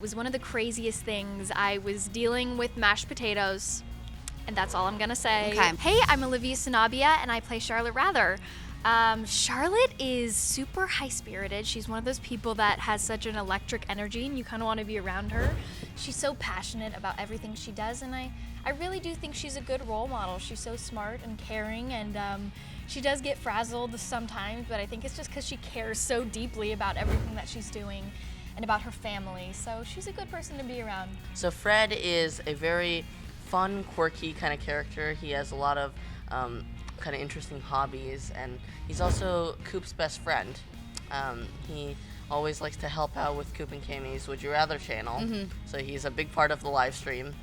It was one of the craziest things. I was dealing with mashed potatoes, and that's all I'm gonna say. Okay. Hey, I'm Olivia Sanabia, and I play Charlotte Rather. Charlotte is super high-spirited. She's one of those people that has such an electric energy, and you kind of want to be around her. She's so passionate about everything she does, and I really do think she's a good role model. She's so smart and caring, and she does get frazzled sometimes, but I think it's just because she cares so deeply about everything that she's doing and about her family. So she's a good person to be around. So Fred is a very fun, quirky kind of character. He has a lot of kind of interesting hobbies, and he's also Coop's best friend. He always likes to help out with Coop and Cami's Would You Rather channel. So he's a big part of the live stream.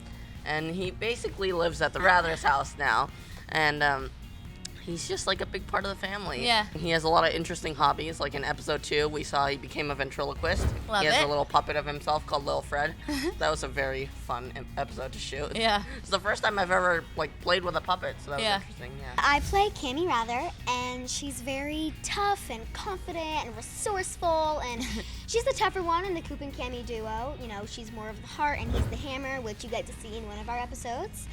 And he basically lives at the Rather's house now. And he's just like a big part of the family. Yeah. He has a lot of interesting hobbies. Like in episode 2, we saw he became a ventriloquist. Love he has it. a little puppet of himself called Lil Fred. That was a very fun episode to shoot. Yeah. It's the first time I've ever played with a puppet, so that was Yeah. interesting. Yeah. I play Cami Rather, and she's very tough and confident and resourceful, and she's the tougher one in the Coop and Cami duo. You know, she's more of the heart, and he's the hammer, which you get to see in one of our episodes.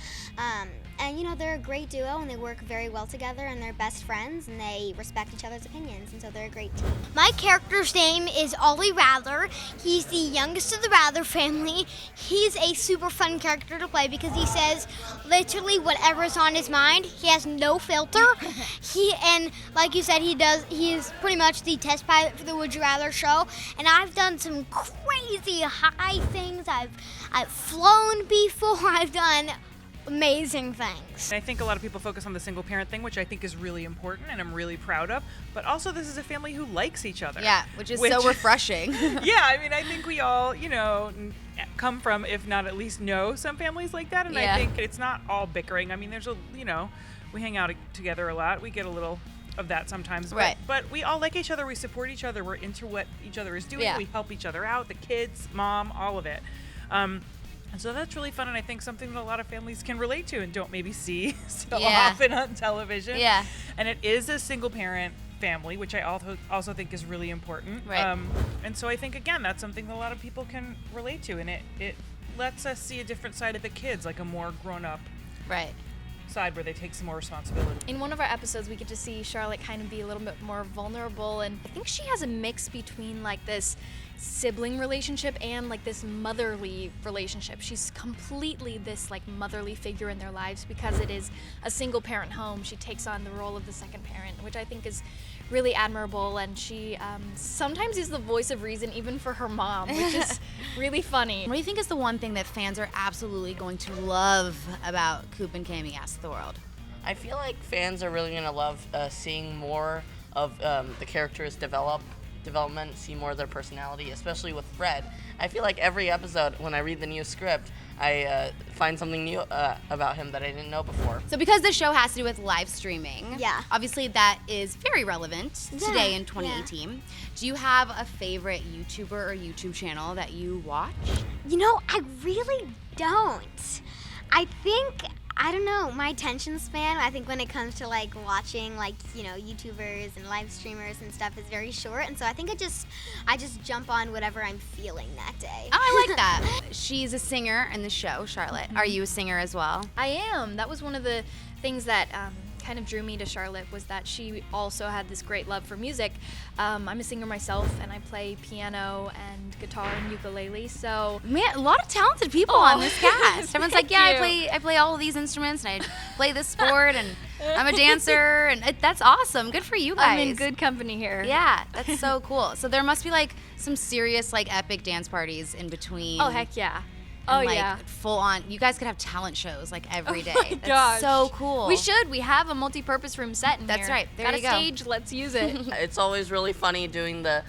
And you know, they're a great duo, and they work very well together, and they're best friends, and they respect each other's opinions, and so they're a great team. My character's name is Ollie Rather. He's the youngest of the Rather family. He's a super fun character to play because he says literally whatever's on his mind. He has no filter. And like you said, he is pretty much the test pilot for the Would You Rather show. And I've done some crazy high things. I've flown before. I've done amazing things. I think a lot of people focus on the single parent thing, which I think is really important and I'm really proud of. But also, this is a family who likes each other. Yeah, which is so refreshing. Yeah, I mean, I think we all, come from, if not at least know some families like that. And Yeah. I think it's not all bickering. I mean, we hang out together a lot. We get a little of that sometimes. Right. But we all like each other. We support each other. We're into what each other is doing. Yeah. We help each other out, the kids, mom, all of it. And so that's really fun, and I think something that a lot of families can relate to and don't maybe see so often on television. Yeah. And it is a single-parent family, which I also think is really important. Right. And so I think, again, that's something that a lot of people can relate to, and it lets us see a different side of the kids, like a more grown-up Right. side where they take some more responsibility. In one of our episodes, we get to see Charlotte kind of be a little bit more vulnerable, and I think she has a mix between like this sibling relationship and like this motherly relationship. She's completely this like motherly figure in their lives because it is a single parent home. She takes on the role of the second parent, which I think is really admirable, and she sometimes is the voice of reason even for her mom, which is really funny. What do you think is the one thing that fans are absolutely going to love about Coop and Cami Ask the World? I feel like fans are really going to love seeing more of the characters' development, see more of their personality, especially with Fred. I feel like every episode, when I read the new script, I find something new about him that I didn't know before. So because the show has to do with live streaming, Yeah. obviously that is very relevant today in 2018. Yeah. Do you have a favorite YouTuber or YouTube channel that you watch? You know, I really don't. I don't know, my attention span, I think when it comes to like watching like, YouTubers and live streamers and stuff is very short, and so I think I just jump on whatever I'm feeling that day. Oh, I like that. She's a singer in the show, Charlotte. Are you a singer as well? I am. That was one of the things that kind of drew me to Charlotte, was that she also had this great love for music. I'm a singer myself, and I play piano and guitar and ukulele. So Man, a lot of talented people on this cast. Everyone's like, yeah, Thank I play all of these instruments, and I play this sport, and I'm a dancer, and that's awesome. Good for you guys. I'm in good company here. Yeah, that's so cool. So there must be like some serious like epic dance parties in between. Oh, heck yeah. And, Oh, like, yeah. full on. You guys could have talent shows like every day. Oh my That's gosh. so cool. We should. We have a multi-purpose room set in That's here. right. There Got you a go. stage. Let's use it. It's always really funny doing the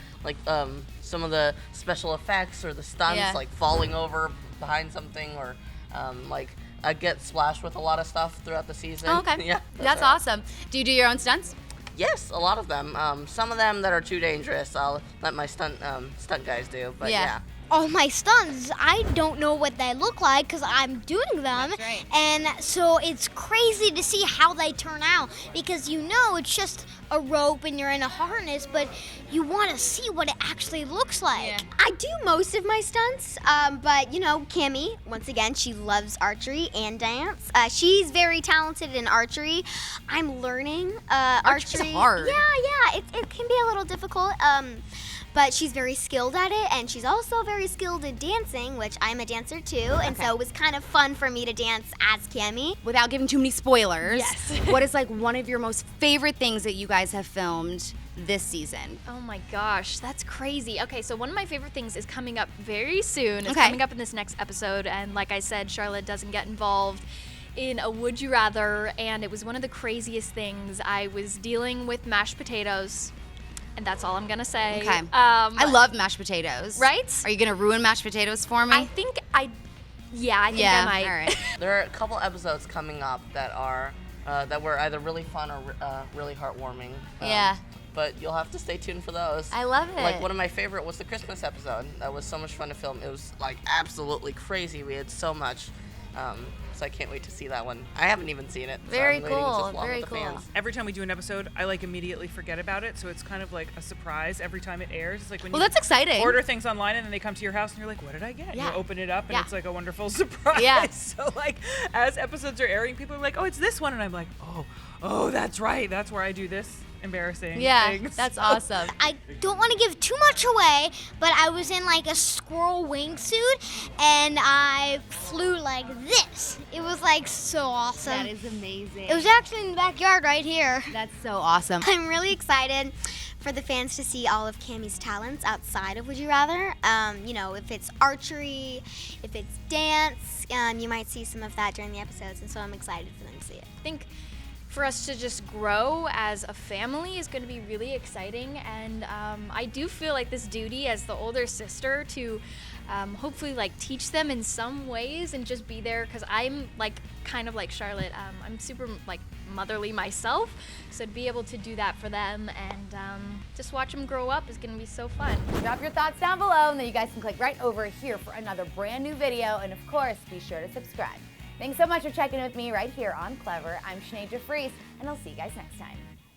some of the special effects or the stunts, Yeah. like falling over behind something, or I get splashed with a lot of stuff throughout the season. Oh, okay. Yeah, That's right. awesome. Do you do your own stunts? Yes, a lot of them. Some of them that are too dangerous, I'll let my stunt guys do. But yeah. all my stunts. I don't know what they look like because I'm doing them. That's right. And so it's crazy to see how they turn out because it's just a rope and you're in a harness, but you want to see what it actually looks like. Yeah. I do most of my stunts, but Cami, once again, she loves archery and dance. She's very talented in archery. I'm learning Archery's archery. hard. Yeah, it can be a little difficult. But she's very skilled at it, and she's also very skilled in dancing, which I'm a dancer too, and so it was kind of fun for me to dance as Cami. Without giving too many spoilers, Yes. what is like one of your most favorite things that you guys have filmed this season? Oh my gosh, that's crazy. Okay, so one of my favorite things is coming up very soon. It's Okay. coming up in this next episode, and like I said, Charlotte doesn't get involved in a Would You Rather, and it was one of the craziest things. I was dealing with mashed potatoes, and that's all I'm gonna say. Okay. I love mashed potatoes. Right? Are you gonna ruin mashed potatoes for me? I think I might. All right. There are a couple episodes coming up that are that were either really fun or really heartwarming. Yeah. But you'll have to stay tuned for those. I love it. Like one of my favorite was the Christmas episode. That was so much fun to film. It was like absolutely crazy. We had so much. So I can't wait to see that one. I haven't even seen it. Very so I'm waiting cool, just along very with the cool. fans. Every time we do an episode, I like immediately forget about it, so it's kind of like a surprise every time it airs. It's like when Well, you that's exciting. order things online and then they come to your house and you're like, what did I get? Yeah. You open it up and Yeah. it's like a wonderful surprise. Yeah. So like as episodes are airing, people are like, oh, it's this one, and I'm like, oh, that's right. That's where I do this embarrassing Yeah, things. that's So- awesome. I don't want to give too much away, but I was in like a squirrel wingsuit and I flew like this. It was like so awesome. That is amazing. It was actually in the backyard right here. That's so awesome. I'm really excited for the fans to see all of Cami's talents outside of Would You Rather. If it's archery, if it's dance, you might see some of that during the episodes, and so I'm excited for them to see it. I think for us to just grow as a family is going to be really exciting, and I do feel like this duty as the older sister to hopefully like teach them in some ways and just be there, because I'm like kind of like Charlotte. I'm super like motherly myself, so to be able to do that for them and just watch them grow up is going to be so fun. Drop your thoughts down below, and then you guys can click right over here for another brand new video. And of course, be sure to subscribe. Thanks so much for checking in with me right here on Clevver. I'm Sinead Vries, and I'll see you guys next time.